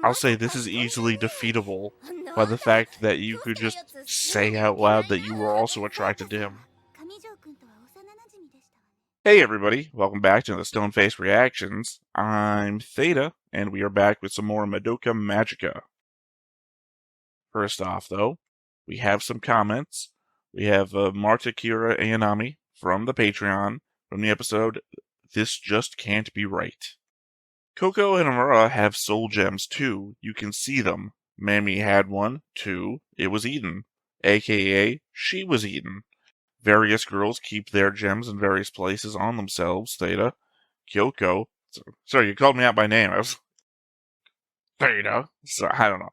I'll say this is easily defeatable by the fact that you could just say out loud that you were also attracted to him. Hey everybody, welcome back to the Stoneface Reactions. I'm Theta, and we are back with some more Madoka Magica. First off, though, we have some comments. We have Marta Kira Ayanami from the Patreon, from the episode This Just Can't Be Right. Coco and Amura have soul gems too. You can see them. Mammy had one, too. It was eaten. AKA, she was eaten. Various girls keep their gems in various places on themselves, Theta. Kyoko. Sorry, you called me out by name. I was... Theta. So, I don't know.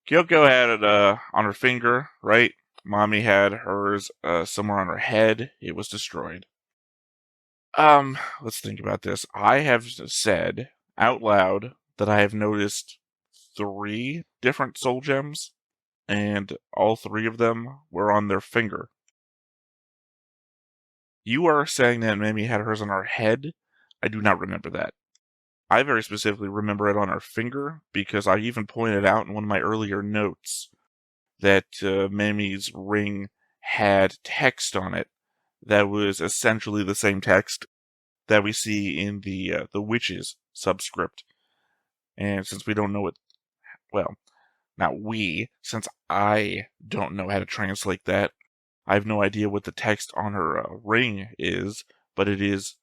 Kyoko had it on her finger, right? Mommy had hers somewhere on her head. It was destroyed. Let's think about this. I have said out loud that I have noticed 3 different soul gems, and all 3 of them were on their finger. You are saying that Mamie had hers on her head? I do not remember that. I very specifically remember it on her finger, because I even pointed out in one of my earlier notes that Mamie's ring had text on it that was essentially the same text that we see in the witches subscript. And since we don't know it, well, not we, since I don't know how to translate that, I have no idea what the text on her ring is, but it is,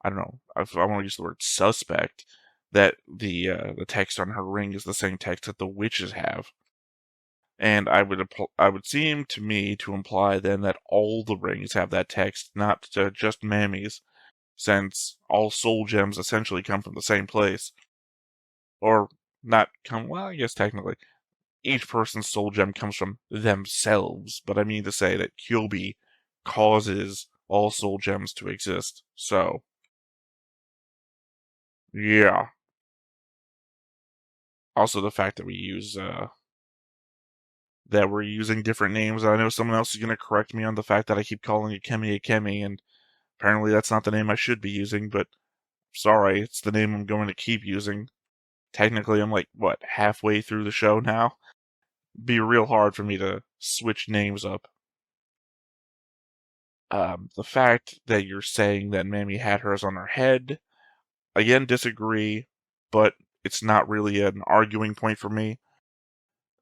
I don't know, if I want to use the word suspect, that the text on her ring is the same text that the witches have. And I would seem to me to imply then that all the rings have that text, not just Mammy's, since all soul gems essentially come from the same place. Or not come, well, I guess technically, each person's soul gem comes from themselves, but I mean to say that Kyobi causes all soul gems to exist, so, yeah. Also the fact that we use, that we're using different names. I know someone else is going to correct me on the fact that I keep calling Akemi Akemi, and apparently that's not the name I should be using, but sorry, it's the name I'm going to keep using. Technically, I'm like, what, halfway through the show now? It'd be real hard for me to switch names up. The fact that you're saying that Mammy had hers on her head, again, disagree, but it's not really an arguing point for me.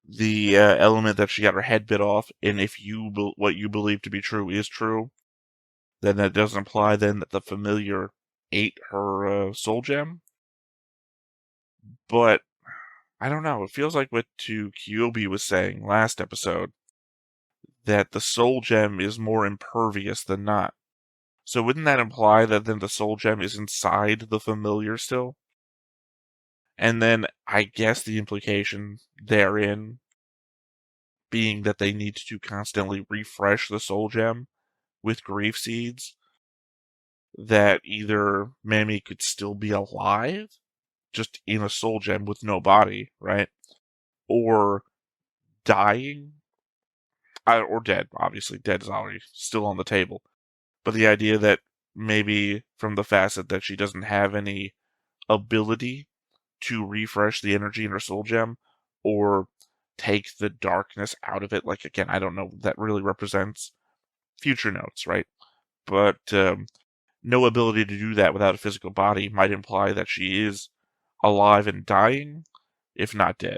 The element that she got her head bit off, and if what you believe to be true is true, then that doesn't imply then that the familiar ate her soul gem. But I don't know. It feels like what Kyobi was saying last episode, that the soul gem is more impervious than not. So wouldn't that imply that then the soul gem is inside the familiar still? And then I guess the implication therein being that they need to constantly refresh the soul gem with grief seeds, that either Mammy could still be alive, just in a soul gem with no body, right? Or dying, or dead, obviously. Dead is already still on the table. But the idea that maybe from the facet that she doesn't have any ability to refresh the energy in her soul gem, or take the darkness out of it, like, again, I don't know what that really represents. Future notes, right? But no ability to do that without a physical body might imply that she is alive and dying, if not dead.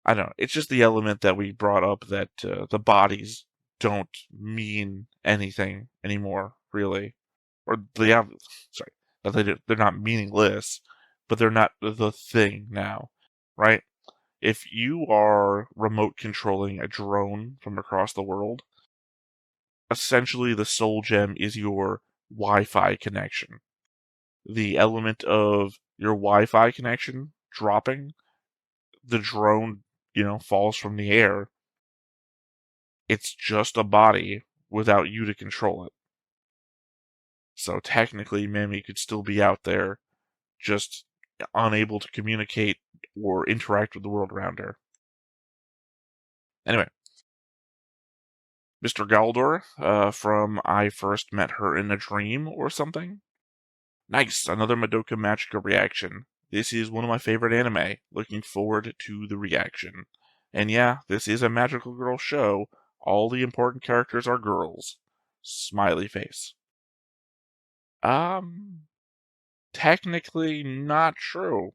I don't know. It's just the element that we brought up that the bodies don't mean anything anymore, really. Or they're not meaningless, but they're not the thing now, right? If you are remote controlling a drone from across the world, essentially the soul gem is your Wi-Fi connection. The element of your Wi-Fi connection dropping, the drone, falls from the air. It's just a body without you to control it. So technically, Mammy could still be out there, just unable to communicate or interact with the world around her. Anyway, Mr. Galdor, from I First Met Her in a Dream or something. Nice, another Madoka Magica reaction. this is one of my favorite anime. Looking forward to the reaction. And yeah, this is a magical girl show. All the important characters are girls. Smiley face. Technically not true.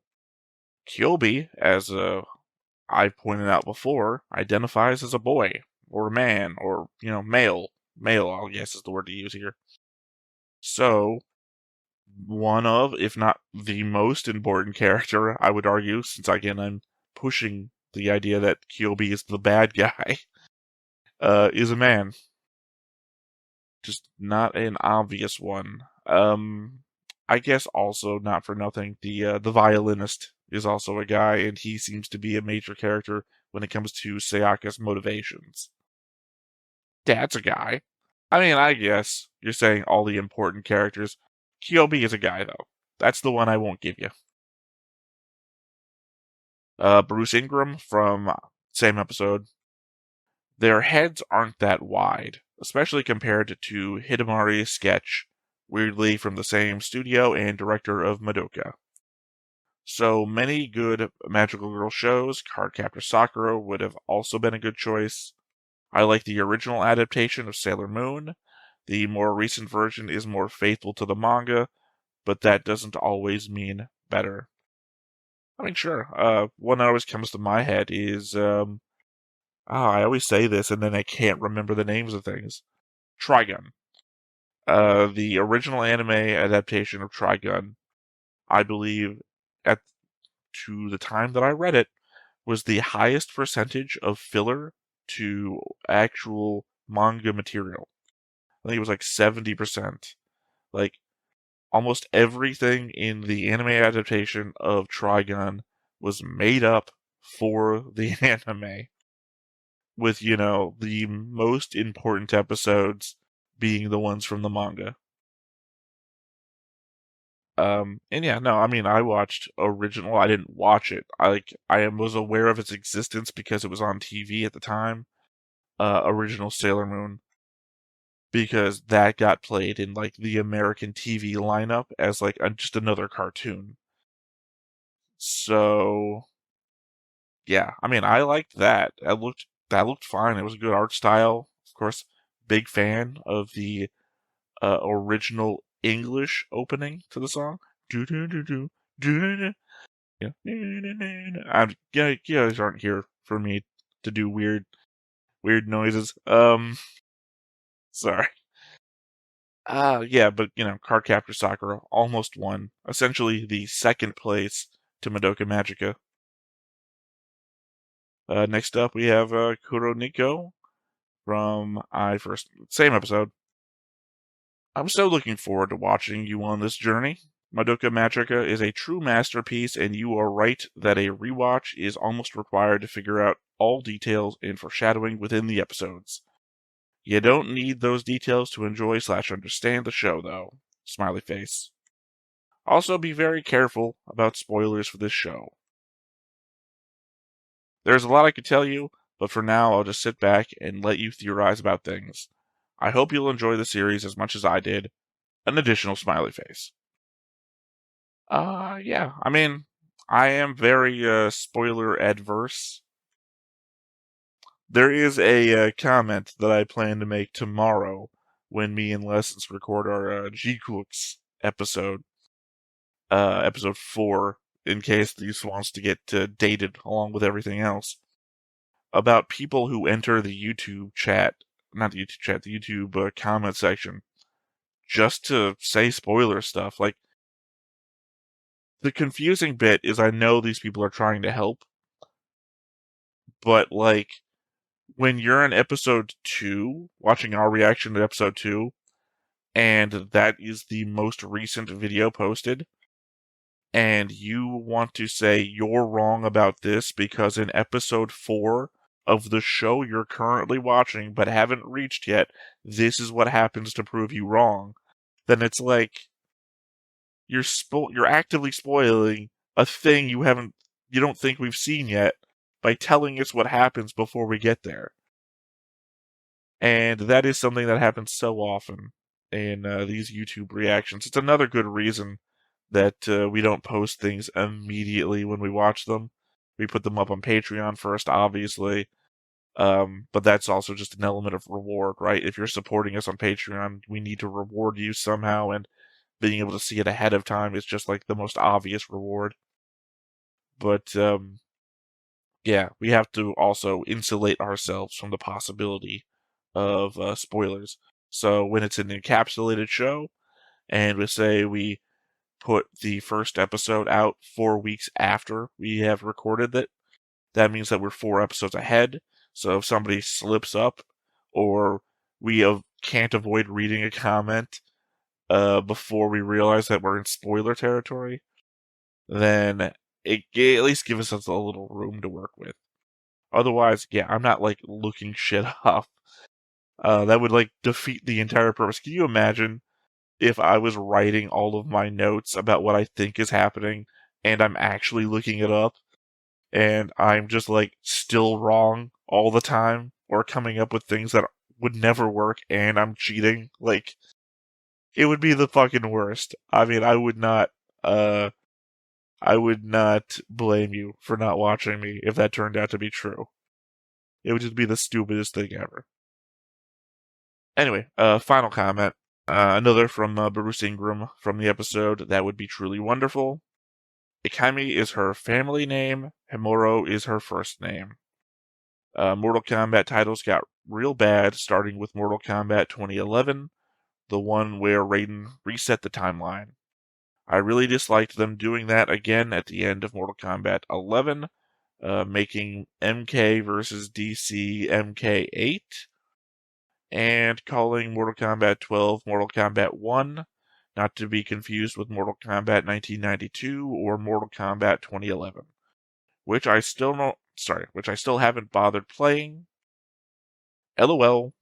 Kyobi, as I pointed out before, identifies as a boy, or a man, or, male. Male, I guess is the word to use here. So, one of, if not the most important character, I would argue, since again I'm pushing the idea that Kyobi is the bad guy, is a man. Just not an obvious one. I guess also not for nothing, the violinist is also a guy, and he seems to be a major character when it comes to Sayaka's motivations. Dad's a guy. I mean, I guess you're saying all the important characters. Kyobi is a guy, though. That's the one I won't give you. Bruce Ingram from same episode. Their heads aren't that wide, especially compared to Hidamari's sketch, weirdly from the same studio and director of Madoka. So many good magical girl shows. Cardcaptor Sakura would have also been a good choice. I like the original adaptation of Sailor Moon. The more recent version is more faithful to the manga, but that doesn't always mean better. I mean, sure. One that always comes to my head is, I always say this and then I can't remember the names of things. Trigun. The original anime adaptation of Trigun, I believe, to the time that I read it, was the highest percentage of filler to actual manga material. I think it was like 70%. Like, almost everything in the anime adaptation of Trigun was made up for the anime, with, the most important episodes being the ones from the manga. And yeah, no, I mean, I watched original. I didn't watch it. I was aware of its existence because it was on TV at the time. Original Sailor Moon, because that got played in like the American TV lineup as like just another cartoon. So yeah, I mean, I liked that. That looked fine. It was a good art style. Of course, big fan of the original English opening to the song. Do do do do do. Yeah. Yeah, you guys aren't here for me to do weird noises. Sorry. Yeah, but Cardcaptor Sakura almost won. Essentially the second place to Madoka Magica. Next up we have Kuro Nico from same episode. I'm so looking forward to watching you on this journey. Madoka Magica is a true masterpiece, and you are right that a rewatch is almost required to figure out all details and foreshadowing within the episodes. You don't need those details to enjoy/understand the show, though. Smiley face. Also, be very careful about spoilers for this show. There's a lot I could tell you, but for now, I'll just sit back and let you theorize about things. I hope you'll enjoy the series as much as I did. An additional smiley face. Yeah. I mean, I am very spoiler adverse. There is a comment that I plan to make tomorrow when me and Lessons record our G-Cooks episode, episode 4, in case this wants to get dated along with everything else, about people who enter the YouTube chat, not the YouTube chat, the YouTube comment section, just to say spoiler stuff. Like, the confusing bit is I know these people are trying to help, but like, when you're in episode 2, watching our reaction to episode 2, and that is the most recent video posted, and you want to say you're wrong about this because in episode 4 of the show you're currently watching but haven't reached yet, this is what happens to prove you wrong, then it's like you're actively spoiling a thing you don't think we've seen yet by telling us what happens before we get there. And that is something that happens so often in these YouTube reactions. It's another good reason that we don't post things immediately when we watch them. We put them up on Patreon first, obviously. But that's also just an element of reward, right? If you're supporting us on Patreon, we need to reward you somehow, and being able to see it ahead of time is just like the most obvious reward. But yeah, we have to also insulate ourselves from the possibility of spoilers. So when it's an encapsulated show, and we say we put the first episode out 4 weeks after we have recorded it, that means that we're 4 episodes ahead. So if somebody slips up, or we can't avoid reading a comment before we realize that we're in spoiler territory, then it at least gives us a little room to work with. Otherwise, yeah, I'm not like looking shit up. That would like defeat the entire purpose. Can you imagine if I was writing all of my notes about what I think is happening and I'm actually looking it up and I'm just like still wrong all the time or coming up with things that would never work and I'm cheating? Like, it would be the fucking worst. I mean, uh I would not blame you for not watching me if that turned out to be true. It would just be the stupidest thing ever. Anyway, final comment. Another from Bruce Ingram from the episode. That would be truly wonderful. Ikami is her family name. Himuro is her first name. Mortal Kombat titles got real bad, starting with Mortal Kombat 2011, the one where Raiden reset the timeline. I really disliked them doing that again at the end of Mortal Kombat 11, making MK versus DC MK8, and calling Mortal Kombat 12 Mortal Kombat 1, not to be confused with Mortal Kombat 1992 or Mortal Kombat 2011, which I still haven't bothered playing. LOL,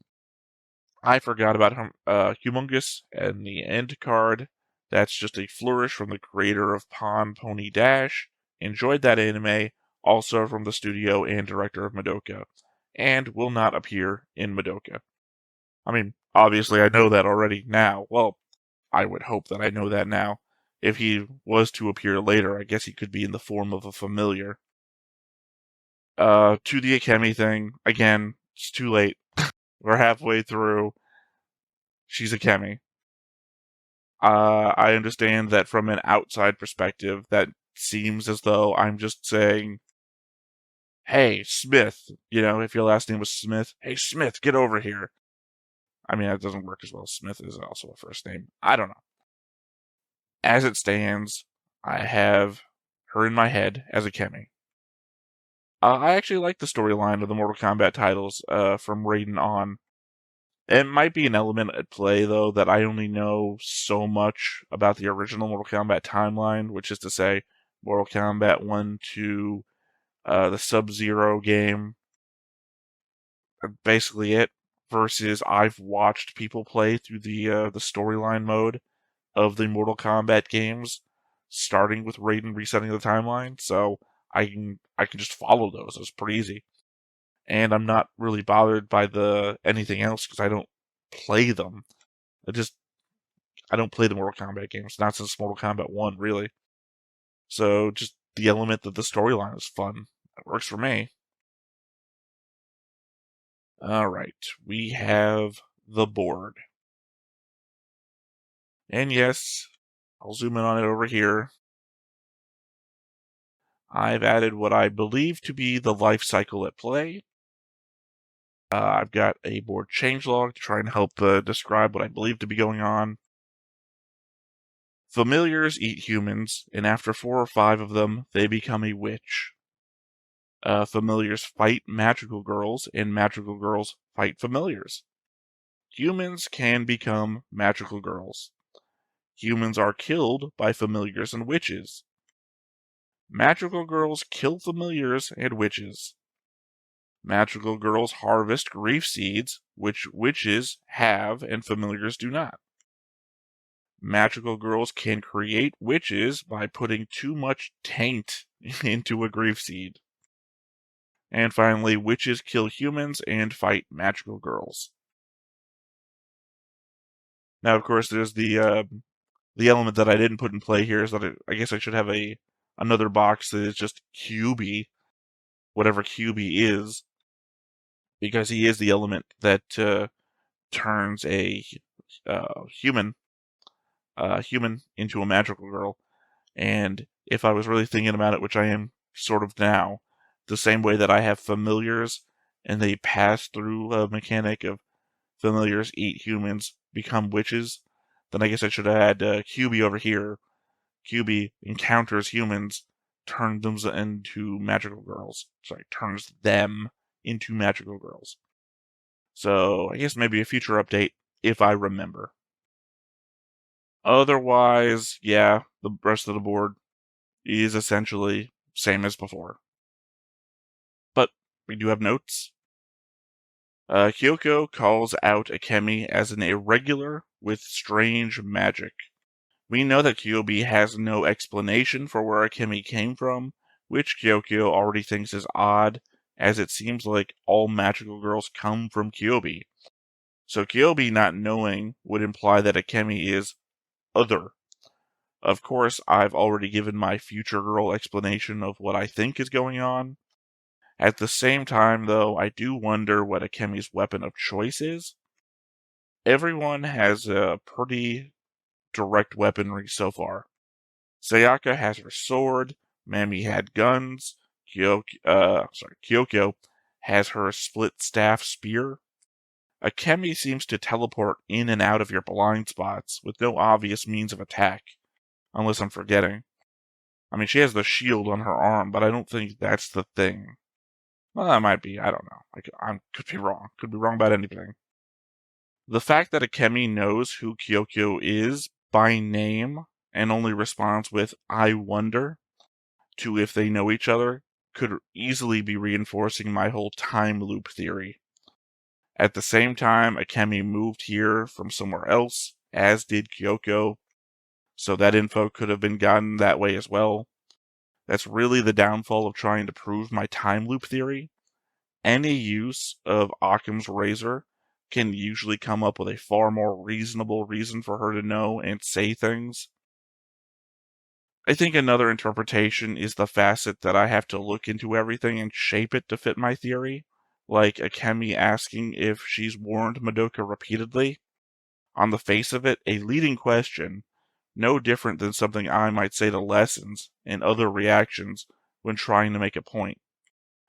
I forgot about Humongous and the end card. That's just a flourish from the creator of Pon Pony Dash. Enjoyed that anime, also from the studio and director of Madoka, and will not appear in Madoka. I mean, obviously I know that already now. Well, I would hope that I know that now. If he was to appear later, I guess he could be in the form of a familiar. To the Akemi thing, again, it's too late. We're halfway through. She's Akemi. I understand that from an outside perspective, that seems as though I'm just saying, hey, Smith, if your last name was Smith, hey, Smith, get over here. I mean, that doesn't work as well. Smith is also a first name. I don't know. As it stands, I have her in my head as Akemi. I actually like the storyline of the Mortal Kombat titles from Raiden on. It might be an element at play, though, that I only know so much about the original Mortal Kombat timeline, which is to say, Mortal Kombat 1 to the Sub-Zero game. Basically it. Versus I've watched people play through the storyline mode of the Mortal Kombat games, starting with Raiden resetting the timeline, so I can just follow those. It's pretty easy. And I'm not really bothered by the anything else because I don't play them. I don't play the Mortal Kombat games, not since Mortal Kombat 1, really. So just the element that the storyline is fun. That works for me. Alright, we have the board. And yes, I'll zoom in on it over here. I've added what I believe to be the life cycle at play. I've got a board changelog to try and help describe what I believe to be going on. Familiars eat humans, and after 4 or 5 of them, they become a witch. Familiars fight magical girls, and magical girls fight familiars. Humans can become magical girls. Humans are killed by familiars and witches. Magical girls kill familiars and witches. Magical girls harvest grief seeds, which witches have and familiars do not. Magical girls can create witches by putting too much taint into a grief seed. And finally, witches kill humans and fight magical girls. Now, of course, there's the the element that I didn't put in play here is that I guess I should have another box that is just QB, whatever QB is, because he is the element that turns a human into a magical girl. And if I was really thinking about it, which I am sort of now, the same way that I have familiars and they pass through a mechanic of familiars eat humans, become witches, then I guess I should add QB over here. QB encounters humans, turns them into magical girls. Sorry, turns them into magical girls. So I guess maybe a future update if I remember. Otherwise, yeah, the rest of the board is essentially same as before. But we do have notes. Kyoko calls out Akemi as an irregular with strange magic. We know that Kyobi has no explanation for where Akemi came from, which Kyoko already thinks is odd, as it seems like all magical girls come from Kyobi. So Kyobi not knowing would imply that Akemi is other. Of course, I've already given my future girl explanation of what I think is going on. At the same time, though, I do wonder what Akemi's weapon of choice is. Everyone has a pretty direct weaponry so far. Sayaka has her sword, Mami had guns, Kyoko has her split staff spear. Akemi seems to teleport in and out of your blind spots with no obvious means of attack, unless I'm forgetting. I mean, she has the shield on her arm, but I don't think that's the thing. Well, that might be. I don't know. I could be wrong. Could be wrong about anything. The fact that Akemi knows who Kyoko is by name and only responds with "I wonder" to if they know each other could easily be reinforcing my whole time loop theory. At the same time, Akemi moved here from somewhere else, as did Kyoko, so that info could have been gotten that way as well. That's really the downfall of trying to prove my time loop theory. Any use of Occam's razor can usually come up with a far more reasonable reason for her to know and say things. I think another interpretation is the facet that I have to look into everything and shape it to fit my theory, like Akemi asking if she's warned Madoka repeatedly. On the face of it, a leading question, no different than something I might say to lessons and other reactions when trying to make a point.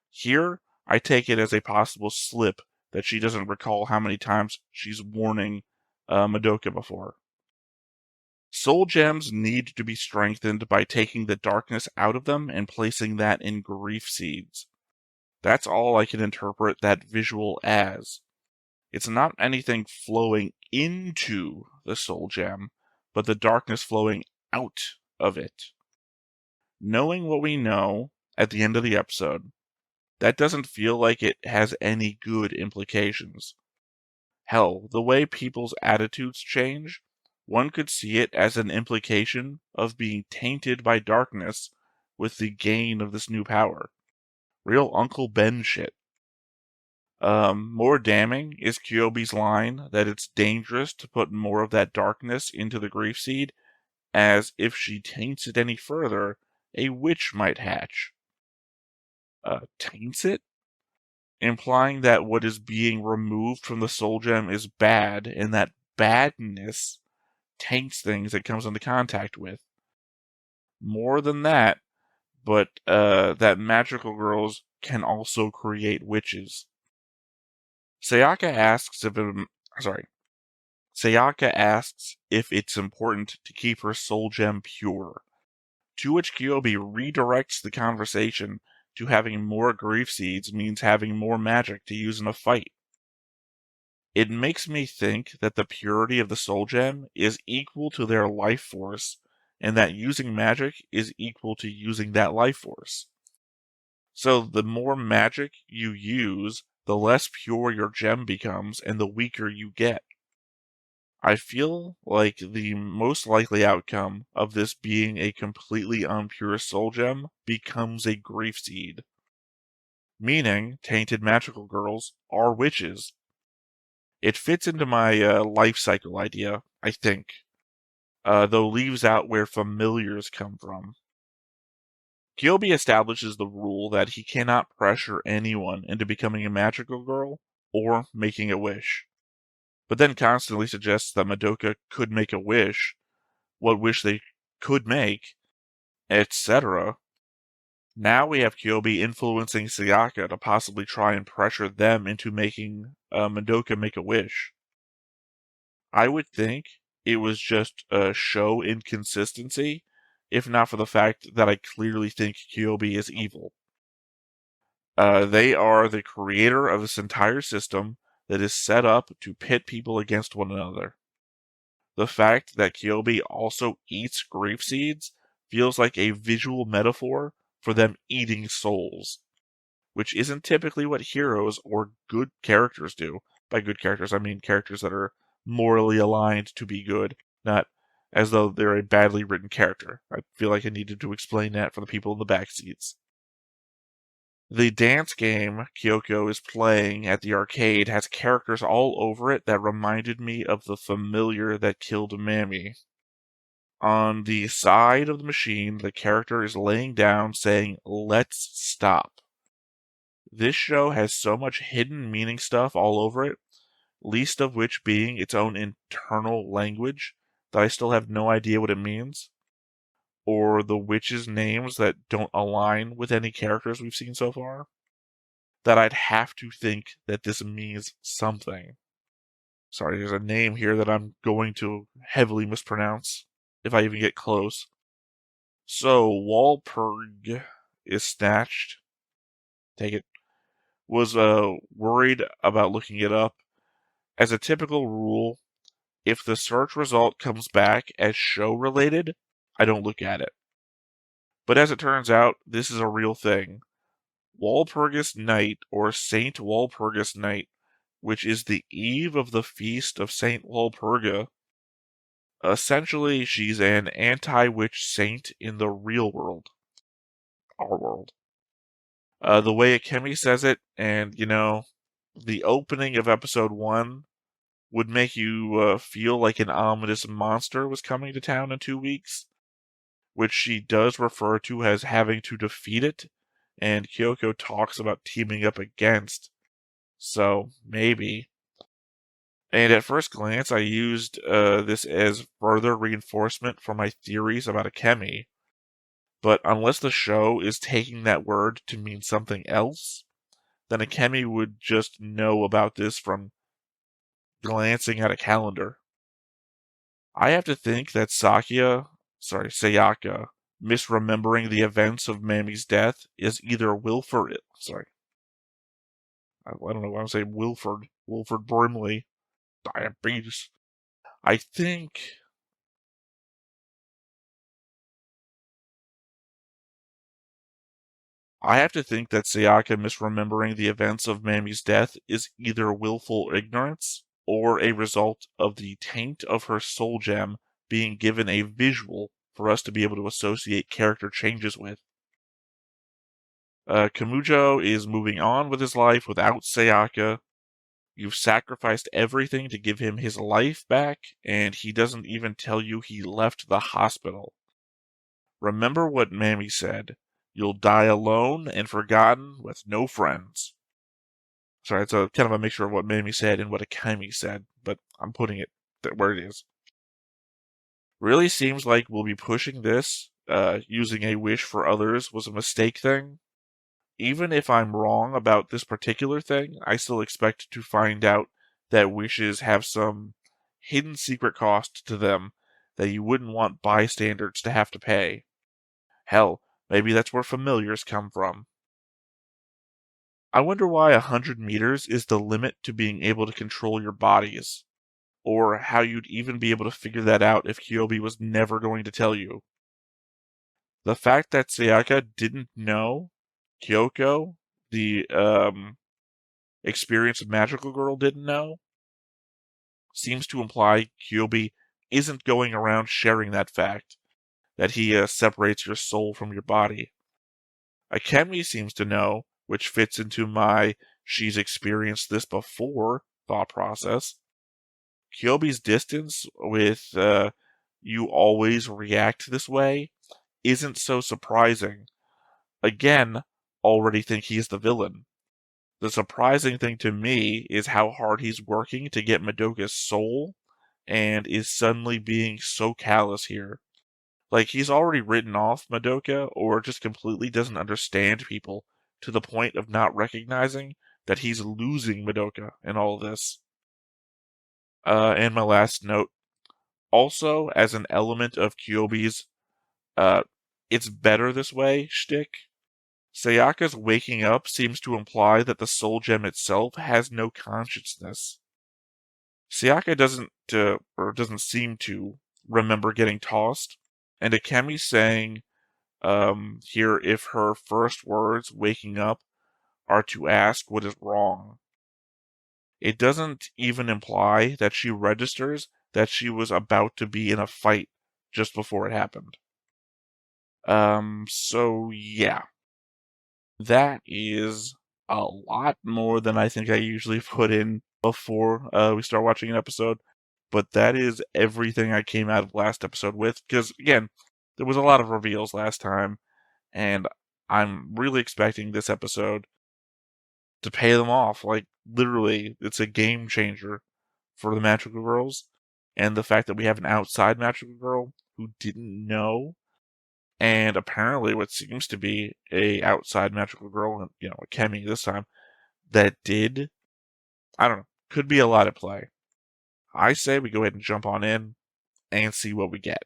Here, I take it as a possible slip that she doesn't recall how many times she's warning Madoka before. Soul gems need to be strengthened by taking the darkness out of them and placing that in grief seeds. That's all I can interpret that visual as. It's not anything flowing into the soul gem, but the darkness flowing out of it. Knowing what we know at the end of the episode, that doesn't feel like it has any good implications. Hell, the way people's attitudes change, one could see it as an implication of being tainted by darkness with the gain of this new power. Real Uncle Ben shit. More damning is Kyobi's line that it's dangerous to put more of that darkness into the grief seed, as if she taints it any further, a witch might hatch. Taints it? Implying that what is being removed from the soul gem is bad, and that badness taints things it comes into contact with. More than that, but that magical girls can also create witches. Sayaka asks if it's important to keep her soul gem pure, to which Kyobi redirects the conversation to having more grief seeds means having more magic to use in a fight. It makes me think that the purity of the soul gem is equal to their life force, and that using magic is equal to using that life force. So the more magic you use, the less pure your gem becomes and the weaker you get. I feel like the most likely outcome of this being a completely unpure soul gem becomes a grief seed. Meaning, tainted magical girls are witches. It fits into my life cycle idea, I think. though leaves out where familiars come from. Kyobi establishes the rule that he cannot pressure anyone into becoming a magical girl or making a wish, but then constantly suggests that Madoka could make a wish, what wish they could make, etc. Now we have Kyobi influencing Sayaka to possibly try and pressure them into making Madoka make a wish. I would think it was just a show inconsistency, if not for the fact that I clearly think Kyobi is evil. They are the creator of this entire system that is set up to pit people against one another. The fact that Kyobi also eats grief seeds feels like a visual metaphor for them eating souls, which isn't typically what heroes or good characters do. By good characters, I mean characters that are morally aligned to be good, not as though they're a badly written character. I feel like I needed to explain that for the people in the back seats. The dance game Kyoko is playing at the arcade has characters all over it that reminded me of the familiar that killed Mammy. On the side of the machine, the character is laying down saying, "Let's stop." This show has so much hidden meaning stuff all over it, least of which being its own internal language that I still have no idea what it means, or the witches' names that don't align with any characters we've seen so far, that I'd have to think that this means something. Sorry, there's a name here that I'm going to heavily mispronounce, if I even get close. So, Walpurg is snatched. Take it. Was worried about looking it up. As a typical rule, if the search result comes back as show-related, I don't look at it. But as it turns out, this is a real thing. Walpurgisnacht, or Saint Walpurgisnacht, which is the eve of the feast of Saint Walpurga. Essentially, she's an anti-witch saint in the real world. Our world. The way Akemi says it, and, the opening of episode 1 would make you feel like an ominous monster was coming to town in 2 weeks, which she does refer to as having to defeat it, and Kyoko talks about teaming up against. So, maybe. And at first glance, I used this as further reinforcement for my theories about Akemi. But unless the show is taking that word to mean something else, then Akemi would just know about this from glancing at a calendar. I have to think that Sayaka, misremembering the events of Mammy's death is either Wilford, I don't know why I'm saying Wilford Brimley, diabetes. I think I have to think that Sayaka misremembering the events of Mammy's death is either willful ignorance or a result of the taint of her soul gem being given a visual for us to be able to associate character changes with. Kamujo is moving on with his life without Sayaka. You've sacrificed everything to give him his life back, and he doesn't even tell you he left the hospital. Remember what Mammy said. You'll die alone and forgotten with no friends. Sorry, it's a kind of a mixture of what Mammy said and what Akemi said, but I'm putting it where it is. Really seems like we'll be pushing this, using a wish for others was a mistake thing. Even if I'm wrong about this particular thing, I still expect to find out that wishes have some hidden secret cost to them that you wouldn't want bystanders to have to pay. Hell, maybe that's where familiars come from. I wonder why 100 meters is the limit to being able to control your bodies, or how you'd even be able to figure that out if Kyobi was never going to tell you. The fact that Sayaka didn't know Kyoko, the experienced magical girl, didn't know, seems to imply Kyobi isn't going around sharing that fact, that he separates your soul from your body. Akemi seems to know, which fits into my she's experienced this before thought process. Kyobi's distance with, you always react this way isn't so surprising. Again, already think he's the villain. The surprising thing to me is how hard he's working to get Madoka's soul, and is suddenly being so callous here. Like, he's already written off Madoka, or just completely doesn't understand people, to the point of not recognizing that he's losing Madoka in all of this. And my last note, also, as an element of Kyobi's, it's better this way shtick, Sayaka's waking up seems to imply that the soul gem itself has no consciousness. Sayaka doesn't seem to remember getting tossed, and Akemi saying here if her first words waking up are to ask what is wrong. It doesn't even imply that she registers that she was about to be in a fight just before it happened. So yeah. That is a lot more than I think I usually put in before we start watching an episode. But that is everything I came out of last episode with. Because, again, there was a lot of reveals last time. And I'm really expecting this episode to pay them off. Like, literally, it's a game changer for the Magical Girls. And the fact that we have an outside Magical Girl who didn't know, and apparently what seems to be a outside Magical Girl, a Kemi this time, that did, I don't know, could be a lot at play. I say we go ahead and jump on in and see what we get.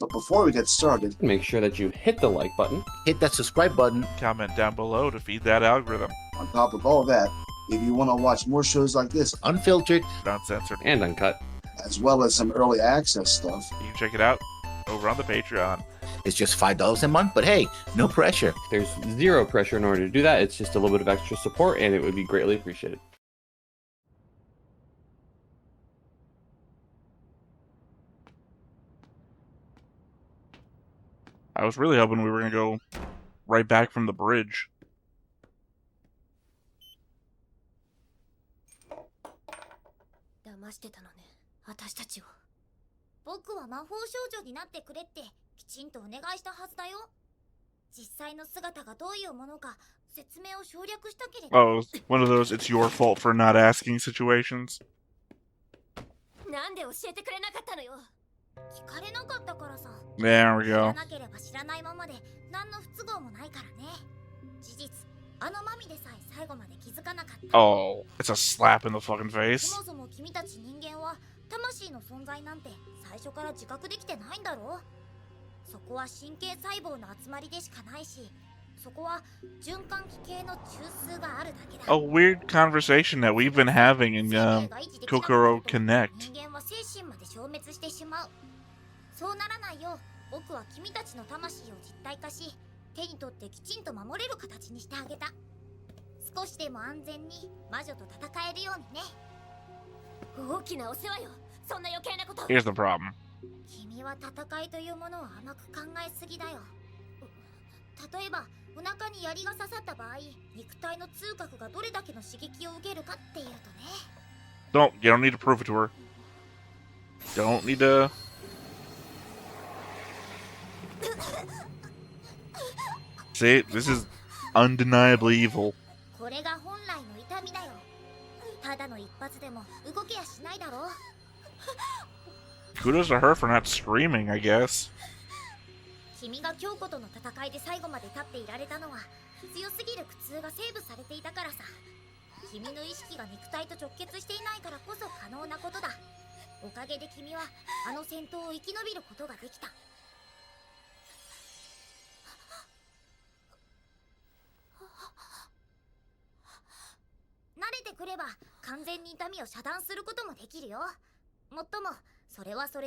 But before we get started, make sure that you hit the like button, hit that subscribe button, comment down below to feed that algorithm. On top of all that, if you want to watch more shows like this, unfiltered, uncensored, and uncut, as well as some early access stuff, you can check it out over on the Patreon. It's just $5 a month, but hey, no pressure. There's zero pressure in order to do that. It's just a little bit of extra support, and it would be greatly appreciated. I was really hoping we were going to go right back from the bridge. Oh, one of those it's your fault for not asking situations. There we go. Oh, it's a slap in the fucking face. A weird conversation that we've been having in Kokoro Connect. Here's the problem. You don't need to prove it to her. Don't need to. See, this is undeniably evil. Kudos to her for not screaming, I guess.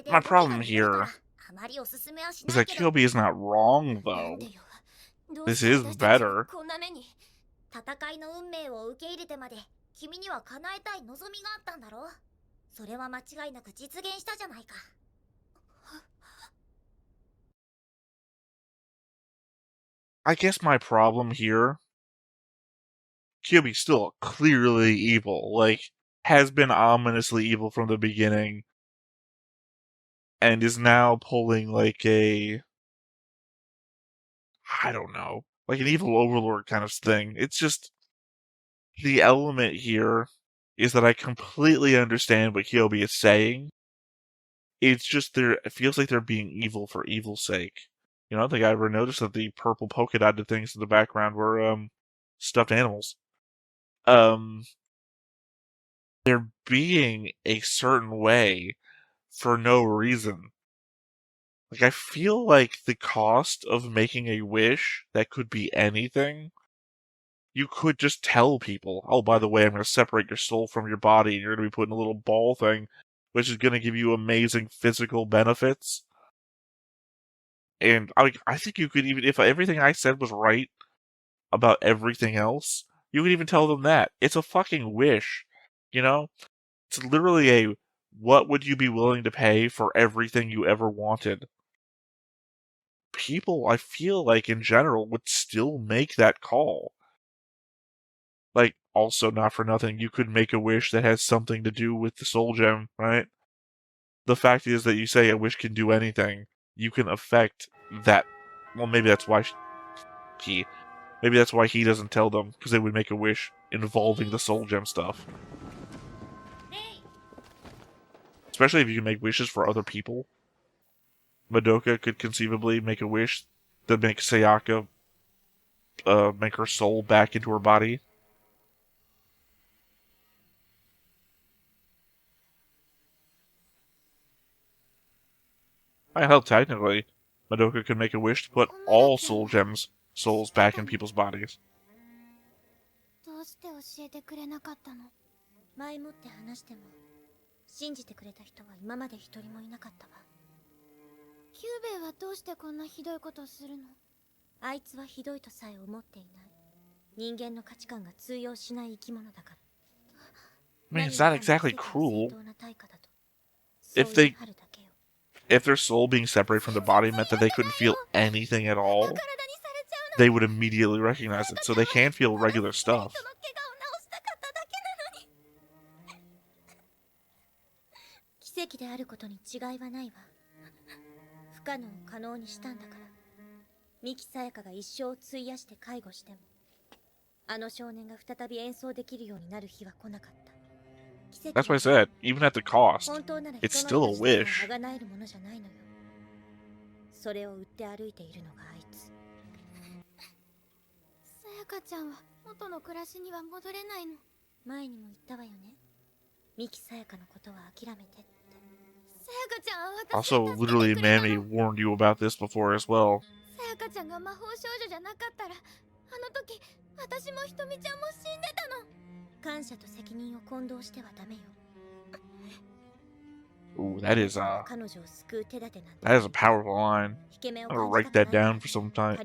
My problem here is that Kyobi is not wrong, though. This is better. I guess my problem here, Kyobi's still clearly evil, like, has been ominously evil from the beginning. and is now pulling like I don't know, like an evil overlord kind of thing. It's just the element here is that I completely understand what Kyobi is saying. It's just it feels like they're being evil for evil's sake. I don't think I ever noticed that the purple polka dotted things in the background were stuffed animals. They're being a certain way for no reason. Like, I feel like the cost of making a wish that could be anything, you could just tell people, oh, by the way, I'm going to separate your soul from your body, and you're going to be put in a little ball thing, which is going to give you amazing physical benefits. And I think you could even, if everything I said was right about everything else, you could even tell them that. It's a fucking wish, you know? It's literally what would you be willing to pay for everything you ever wanted? People, I feel like, in general, would still make that call. Like, also, not for nothing, you could make a wish that has something to do with the soul gem, right? The fact is that you say a wish can do anything, you can affect that. Well, maybe that's why maybe that's why he doesn't tell them, because they would make a wish involving the soul gem stuff. Especially if you can make wishes for other people. Madoka could conceivably make a wish that makes Sayaka make her soul back into her body. Hell, technically, Madoka could make a wish to put all soul gems souls back in people's bodies. どうして教えてくれなかったの？前もって話しても信じてくれた人は今まで一人もいなかったわ。キューベイはどうしてこんなひどいことをするの？あいつはひどいとさえ思っていない。人間の価値観が通用しない生き物だから。I mean, it's not exactly cruel. If their soul being separated from their body meant that they couldn't feel anything at all, they would immediately recognize it, so they can feel regular stuff. 奇跡であることに違いはないわ。不可能を可能にしたんだから。三木さやかが一生を費やして介護しても、あの少年が再び演奏できるようになる日は来なかった。That's what I said. Even at the cost, it's still a wish. それを売って歩いているのがあいつ。さやかちゃんは元の暮らしには戻れないの。前にも言ったわよね。三木さやかのことは諦めてって。さやかちゃんは私 Also, literally, Mammy warned you about this before as well. さやかちゃんが魔法少女じゃなかったら、あの時私もひとみちゃんも死んでたの。感謝と責任を混同してはダメよ。Ooh, that is a powerful line. I'm gonna write that down for some time.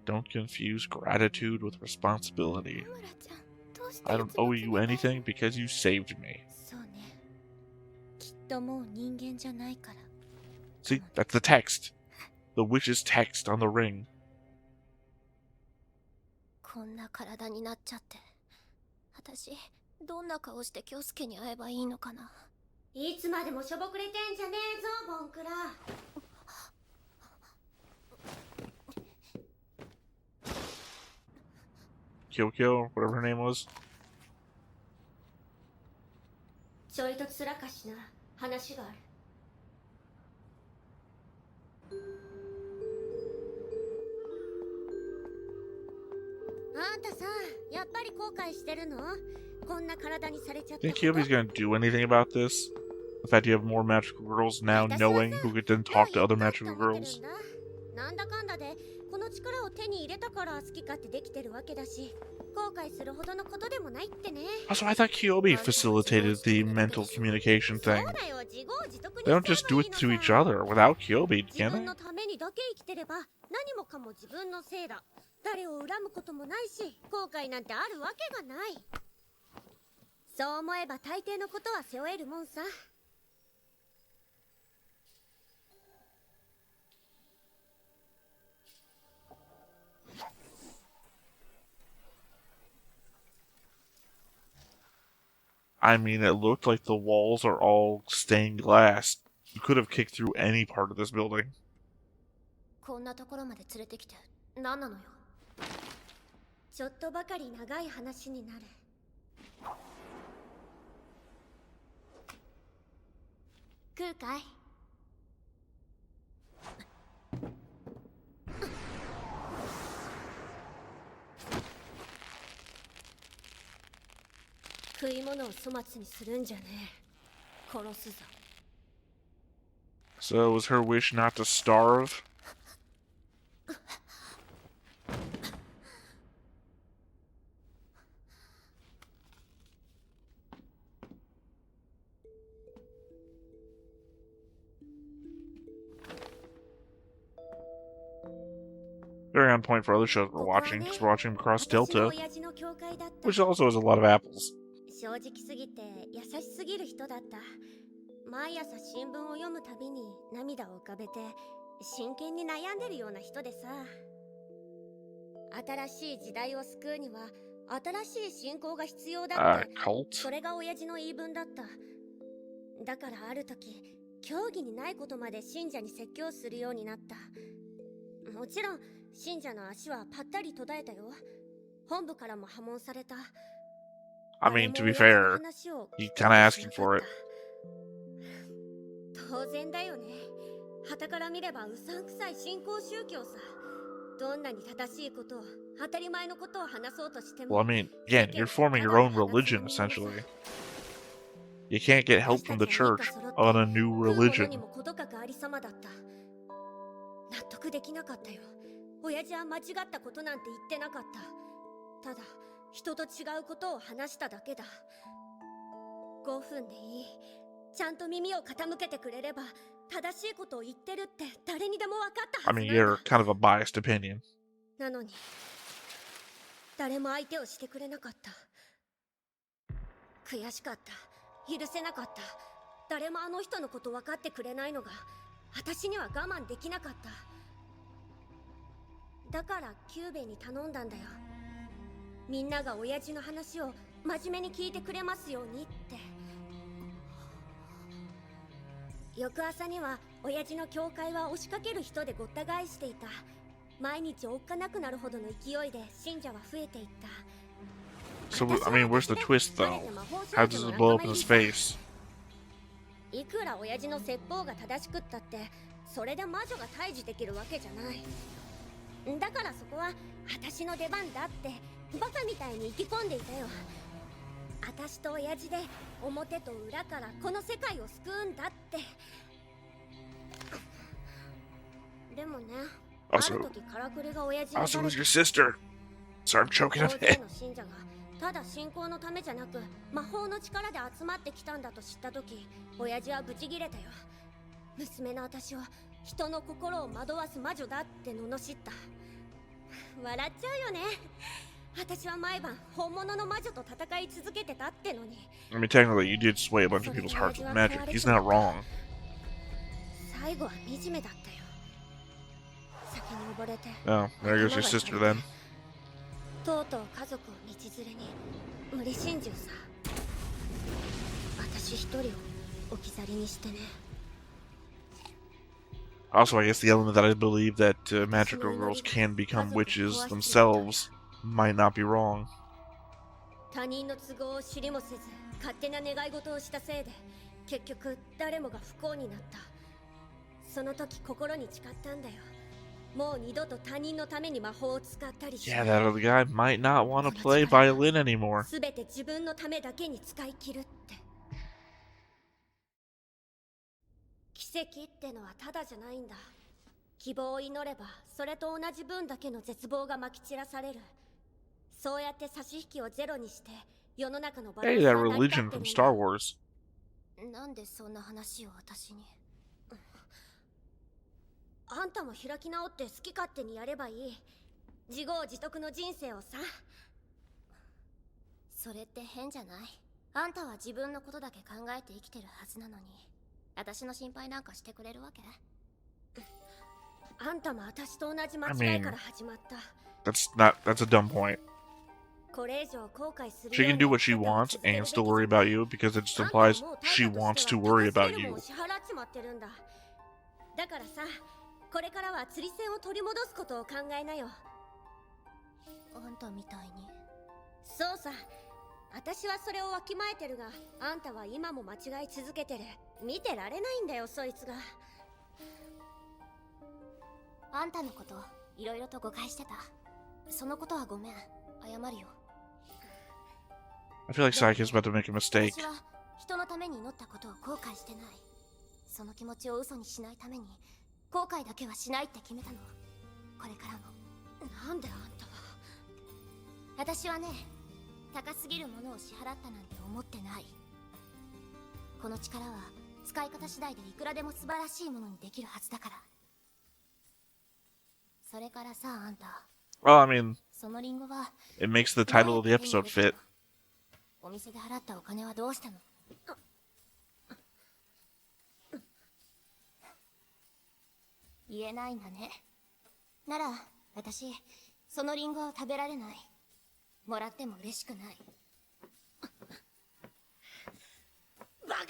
Don't confuse gratitude with responsibility. I don't owe you anything because you saved me. See, that's the text. The witch's text on the ring. こんな体になっちゃって、私どんな顔して京介に会えばいいのかな。いつまでもしょぼくれてんじゃねえぞ、ボンクラ。Kyokyo, whatever her name was. ちょいとつらかしな、話がある。あんたさ、やっぱり後悔してるの？こんな体にされちゃった。Think Kyobi's gonna do anything about this? The fact you have more magical girls now knowing who could then talk to other magical girls? なんだかんだでこの力を手に入れたから好き勝手できてるわけだし、後悔するほどのことでもないってね。Also, I thought Kyobi facilitated the mental communication thing. They don't just do it to each other without Kyobi, can they? 自分のためにだけ生きてれば何もかも自分のせいだ。誰を恨むこともないし、後悔なんてあるわけがない。そう思えば大抵のことは背負えるもんさ。I mean, it looked like the walls are all stained glass. You could have kicked through any part of this building. こんなところまで連れてきて何なのよ。ちょっとばかり長い話になる。食うかい？食い物を粗末にするんじゃねえ。殺すぞ。 So was her wish not to starve? Very on point for other shows we're watching, because we're watching Across Delta, which also has a lot of apples. 正直すぎて優しすぎる人だった。毎朝新聞を読むたびに涙を浮かべて真剣に悩んでるような人でさ。新しい時代を救うには新しい信仰が必要だって、それが親父の言い分だった。だからある時、教義にないことまで信者に説教するようになった。もちろん信者の足はぱったり途絶えたよ。本部からも破門された。 I mean, to be fair, he's kind of asking for it. 当然だよね。傍から見ればうさんくさい信仰宗教さ。どんなに正しいことを、当たり前のことを話そうとしても。 Well, I mean, again, you're forming your own religion, essentially. You can't get help from the church on a new religion. 納得できなかったよ。親父は間違ったことなんて言ってなかった。ただ、人と違うことを話しただけだ。5分でいい。ちゃんと耳を傾けてくれれば、正しいことを言ってるって誰にでも分かったはずなんだ。 I mean, you're kind of a biased opinion. なのに、誰も相手をしてくれなかった。悔しかった。許せなかった。誰もあの人のこと分かってくれないのが、私には我慢できなかった。だからキューベに頼んだんだよ。みんなが親父の話を真面目に聞いてくれますようにって。翌朝には親父の教会は押しかける人でごった返していた。毎日おっかなくなるほどの勢いで信者は増えていった。 So, I mean, where's the twist, though? How does it blow up in his face? いくら親父の説法が正しくったって、それで魔女が退治できるわけじゃない。だからそこは私の出番だってバカみたいに意気込んでいたよ。私と親父で表と裏からこの世界を救うんだって。でもね、ある時からくりが親父に Also, who's your sister? Sorry, I'm choking on 大勢 it. の信者がただ信仰のためじゃなく魔法の力で集まってきたんだと知った時、親父はブチギレたよ。娘の私を人の心を惑わす魔女だって罵った。笑っちゃうよね。私は毎晩本物の魔女と戦い続けてたってのに。 I mean, technically, you did sway a bunch of people's hearts with magic. He's not wrong. 最後は惨めだったよ。酒に溺れて。 Oh, there goes your sister then. とうとう家族を道連れに無理心中さ。私一人を置き去りにしてね。 Also, I guess the element that I believe that magical girls can become witches themselves might not be wrong. 他人の都合を知りもせず勝手な願い事をしたせいで結局誰もが不幸になった。その時心に誓ったんだよ。もう二度と他人のために魔法を使ったりしない。 Yeah, that other guy might not want to play violin anymore. すべて自分のためだけに使い切るって。奇跡ってのはただじゃないんだ。希望を祈ればそれと同じ分だけの絶望がまき散らされる。そうやって差し引きをゼロにして世の中のバラン Hey, ス that が成り立 religion ってる from んだ。 Star Wars. なんでそんな話を私に。あんたも開き直って好き勝手にやればいい。自業自得の人生をさ。それって変じゃない？あんたは自分のことだけ考えて生きてるはずなのに、私の心配なんかしてくれるわけ？あんたも私と同じ間違いから始まった。That's a dumb point. She can do what she wants and still worry about you because it just implies she wants to worry about you. だからさ、これからは釣り銭を取り戻すことを考えなよ。あんたみたいに。そうさ。私はそれをわきまえてるが、あんたは今も間違い続けてる。見てられないんだよ、そいつが。あんたのこと、いろいろと誤解してた。そのことはごめん。謝るよ。I feel like Saika's about to make a mistake. 私は人のために祈ったことを後悔してない。その気持ちを嘘にしないために後悔だけはしないって決めたの。これからも。なんであんたは。私はね、高すぎるものを支払ったなんて思ってない。この力は使い方次第でいくらでも素晴らしいものにできるはずだから。それからさ、あんた。Well, I mean, そのリンゴは it makes the title of the episode fit. お店で払ったお金はどうしたの？言えないんだね。なら、私、そのリンゴを食べられない。もらっても嬉しくない。バカ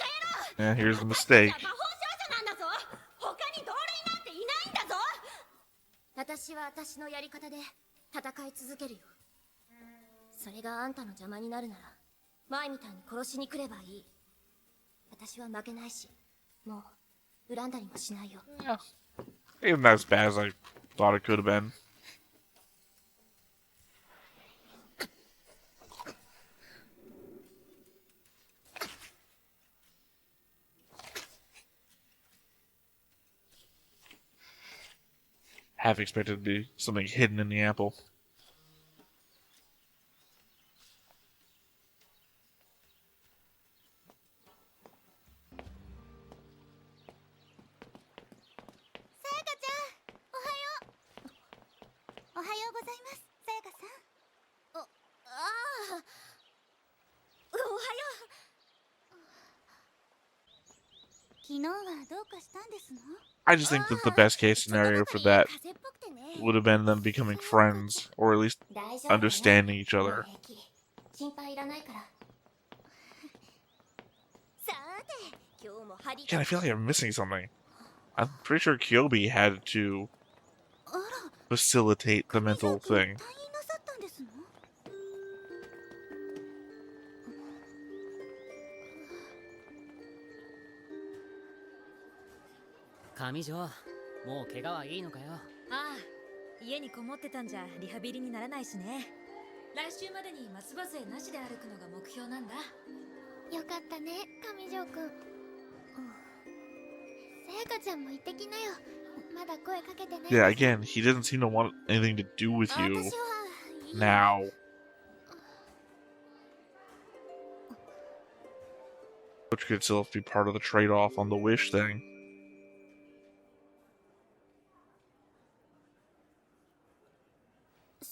野郎！ Yeah, here's the mistake. 魔法少女なんだぞ！他に同類なんていないんだぞ！私は私のやり方で戦い続けるよ。それがあんたの邪魔になるなら、前みたいに殺しに来ればいい。私は負けないし、もう恨んだりもしないよ。Yeah. Even not as bad as I thought it could have been. Half expected to be something hidden in the apple. おはようございます、さやかさん。おはよう。昨日はどうかしたんですの？ I just think that the best case scenario for that would have been them becoming friends, or at least understanding each other. 心配いらないから。さて、今日も張り。 God, I feel like I'm missing something. I'm pretty sure Kyobi had to facilitate the mental thing. 上条、もう怪我はいいのかよ。ああ、家にこもってたんじゃリハビリにならないしね。来週までに松葉杖なしで歩くのが目標なんだ。よかったね、上条くん。さやかちゃんも行ってきなよ。まだ声かけてね。 Yeah, again, he doesn't seem to want anything to do with you now. Which could still be part of the trade-off on the wish thing.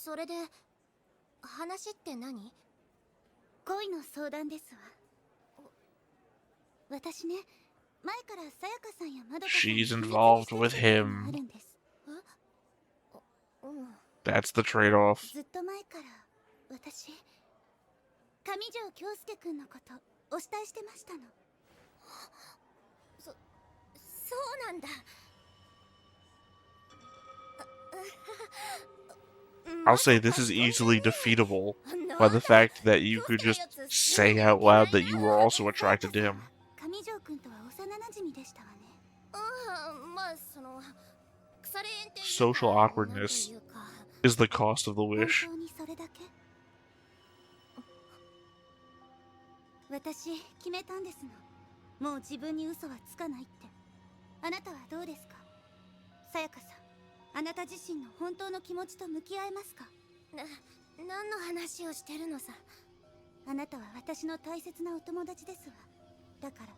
それで話って何？恋の相談ですわ。私ね、前からさやかさんやまどかさんに She's involved with him. あるんです。That's the trade-off. ずっと前から私、上条京介くんのことお慕いしてましたの。そうなんだ。I'll say this is easily defeatable by the fact that you could just say out loud that you were also attracted to him. Social awkwardness is the cost of the wish. 私決めたんですの。もう自分に嘘はつかないって。あなたはどうですか？さやかさん。あなた自身の本当の気持ちと向き合えますか？何の話をしてるのさ。あなたは私の大切なお友達ですわ。だから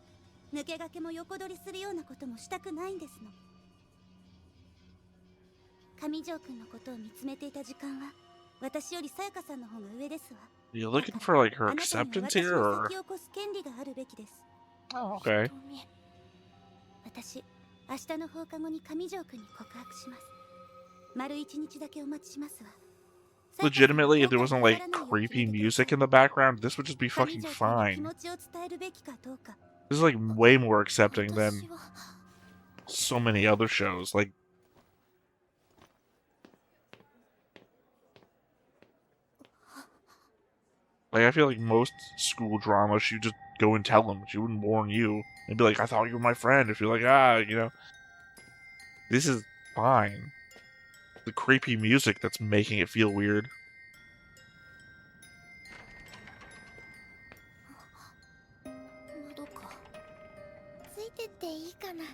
抜け駆けも横取りするようなこともしたくないんですの。上条くんのことを見つめていた時間は私よりさやかさんの方が上ですわ。 You looking for like her acceptance here, or? 先を越す権利があるべきです。 Oh, okay. 私、明日の放課後に上条くんに告白します。丸1日だけお待ちしますわ。legitimately, if there wasn't like creepy music in the background, this would just be fucking fine. This is like way more accepting than so many other shows. Like I feel like most school dramas, you just go and tell them. She wouldn't warn you. They'd be like, I thought you were my friend. If you're like, you know. This is fine. The creepy music that's making it feel weird. Madoka. ついてっていいかな。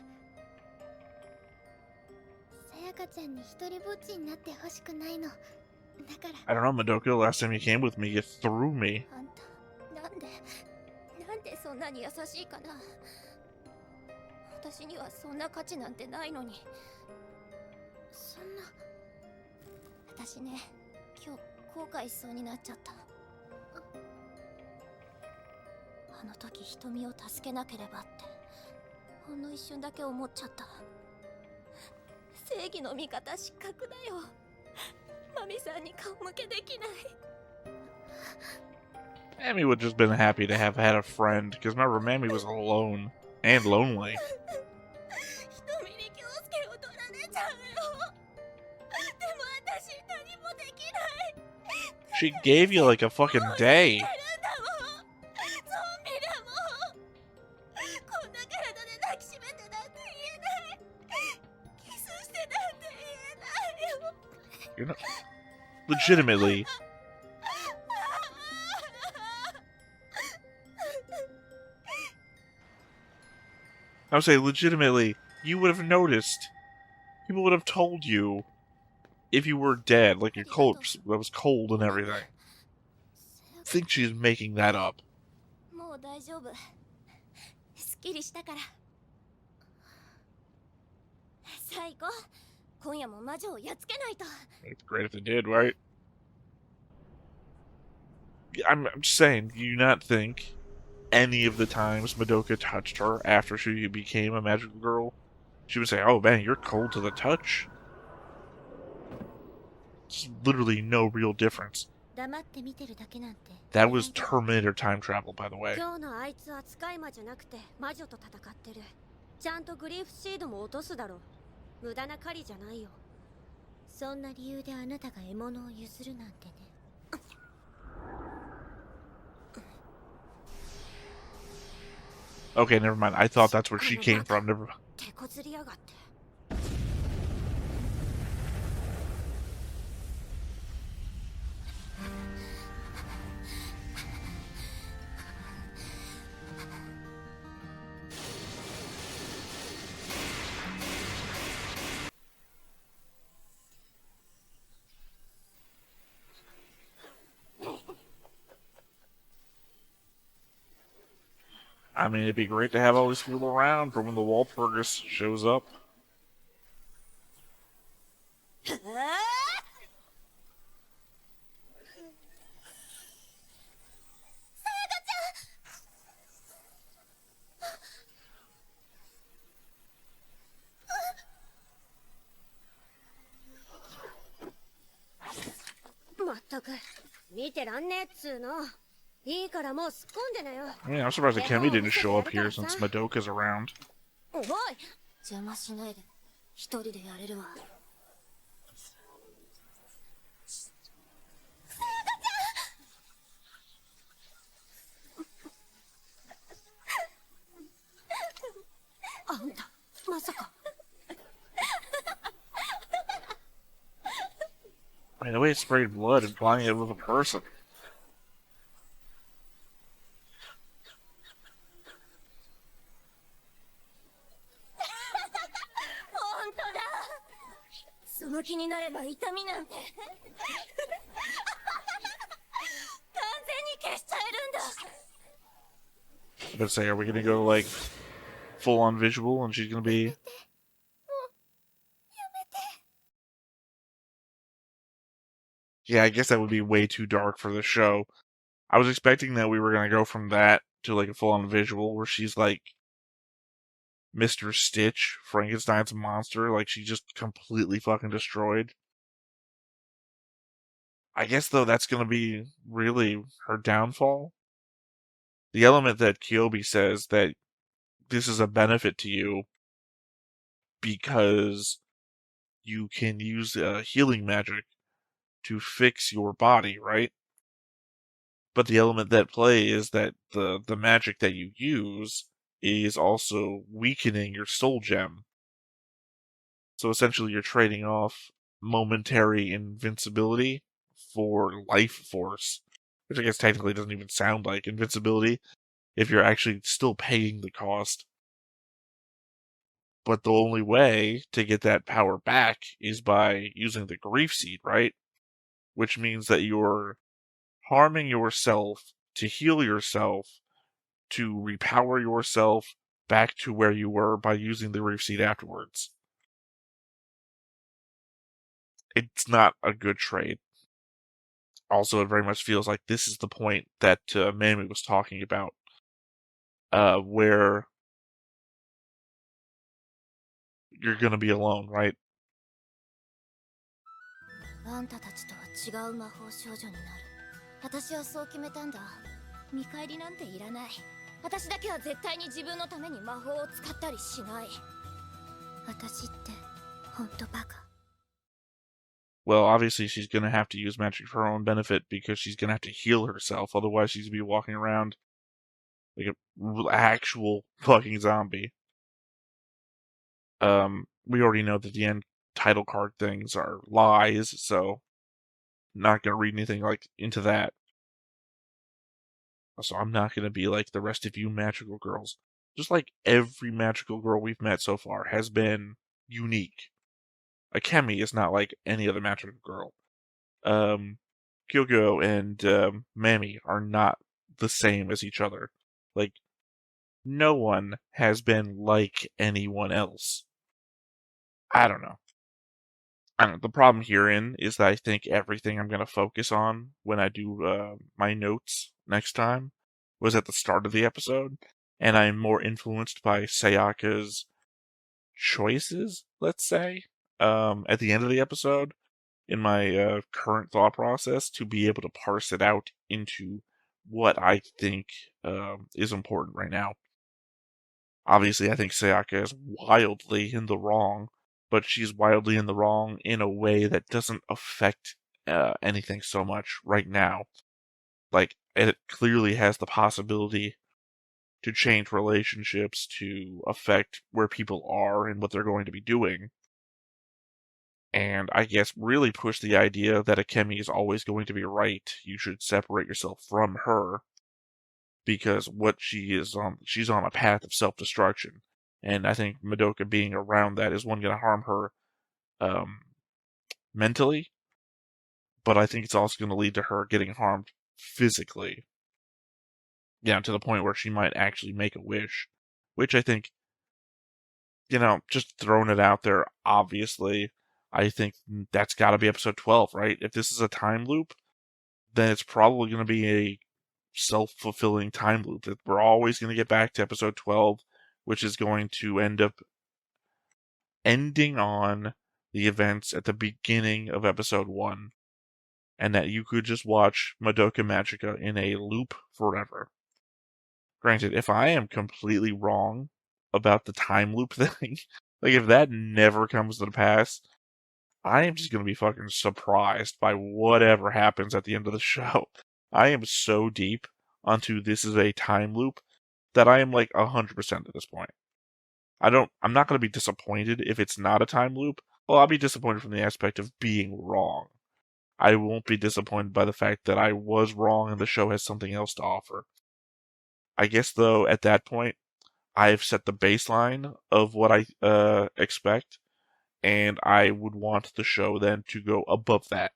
さやかちゃんに一人ぼっちになってほしくないの。だから。I don't know, Madoka. Last time you came with me, you threw me. あんた、なんでそんなに優しいかな。私にはそんな価値なんてないのに。そんな。私ね、今日後悔しそうになっちゃった。あの時瞳を助けなければってほんの一瞬だけ思っちゃった。正義の味方失格だよ。マミさんに顔向けできない。Mammy would just been happy to have had a friend, because remember, Mammy was alone and lonely. She gave you like a fucking day. You're not legitimately. I would say legitimately, you would have noticed. People would have told you if you were dead, like your corpse that was cold and everything. I think she's making that up. It's great if they did, right? I'm just saying, do you not think any of the times Madoka touched her after she became a magical girl, she would say, oh man, you're cold to the touch? There's literally no real difference. That was Terminator time travel, by the way. Okay, never mind. I thought that's where she came from. Never mind. I mean, it'd be great to have all these people around for when the Walpurgis shows up. I mean, I'm surprised Akemi didn't show up here since Madoka's around. I mean, the way it sprayed blood, implying it was a person. Let's say, are we gonna go like full on visual and she's gonna be? Yeah, I guess that would be way too dark for the show. I was expecting that we were gonna go from that to like a full on visual where she's like Mr. Stitch, Frankenstein's monster, like she just completely fucking destroyed. I guess, though, that's going to be really her downfall. The element that Kyobi says that this is a benefit to you because you can use healing magic to fix your body, right? But the element that play is that the magic that you use is also weakening your soul gem. So essentially you're trading off momentary invincibility for life force, which I guess technically doesn't even sound like invincibility if you're actually still paying the cost. But the only way to get that power back is by using the grief seed, right? Which means that you're harming yourself to heal yourself, to repower yourself back to where you were by using the grief seed afterwards. It's not a good trade. Also, it very much feels like this is the point that Mamie was talking about, where you're going to be alone, right? あんたたちとは違う魔法少女になる。私はそう決めたんだ。見返りなんていらない。私だけは絶対に自分のために魔法を使ったりしない。私ってほんとバカ。 Well, obviously she's going to have to use magic for her own benefit because she's going to have to heal herself. Otherwise, she's going to be walking around like an actual fucking zombie. We already know that the end title card things are lies, so not going to read anything like into that. So I'm not going to be like the rest of you magical girls. Just like every magical girl we've met so far has been unique. Akemi is not like any other magical girl. Kyoko and Mami are not the same as each other. Like, no one has been like anyone else. I don't know. The problem herein is that I think everything I'm going to focus on when I do my notes next time was at the start of the episode, and I'm more influenced by Sayaka's choices, let's say, at the end of the episode in my current thought process to be able to parse it out into what I think is important right now. Obviously, I think Sayaka is wildly in the wrong, but she's wildly in the wrong in a way that doesn't affect anything so much right now. Like, it clearly has the possibility to change relationships, to affect where people are and what they're going to be doing. And I guess really push the idea that Akemi is always going to be right. You should separate yourself from her because what she is on, she's on a path of self-destruction. And I think Madoka being around that is one going to harm her mentally, but I think it's also going to lead to her getting harmed physically. Yeah, to the point where she might actually make a wish, which I think, just throwing it out there, obviously, I think that's got to be episode 12, right? If this is a time loop, then it's probably going to be a self-fulfilling time loop. That we're always going to get back to episode 12, which is going to end up ending on the events at the beginning of episode 1, and that you could just watch Madoka Magica in a loop forever. Granted, if I am completely wrong about the time loop thing, like if that never comes to pass, I am just going to be fucking surprised by whatever happens at the end of the show. I am so deep onto this is a time loop that I am like 100% at this point. I'm not going to be disappointed if it's not a time loop. Well, I'll be disappointed from the aspect of being wrong. I won't be disappointed by the fact that I was wrong and the show has something else to offer. I guess, though, at that point, I've set the baseline of what I expect, and I would want the show then to go above that.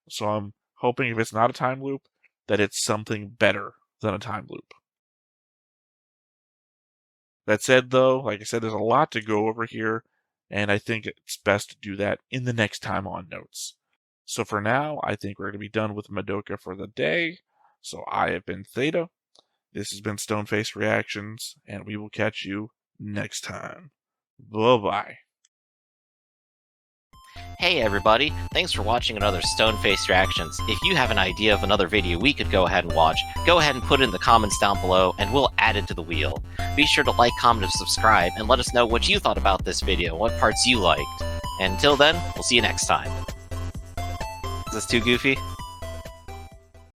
So I'm hoping if it's not a time loop, that it's something better than a time loop. That said, though, like I said, there's a lot to go over here, and I think it's best to do that in the next time on Notes. So for now, I think we're going to be done with Madoka for the day. So I have been Theta. This has been Stoneface Reactions, and we will catch you next time. Bye-bye. Hey everybody, thanks for watching another Stone-Faced Reactions. If you have an idea of another video we could go ahead and watch, go ahead and put it in the comments down below and we'll add it to the wheel. Be sure to like, comment, and subscribe and let us know what you thought about this video and what parts you liked. And until then, we'll see you next time. Is this too goofy?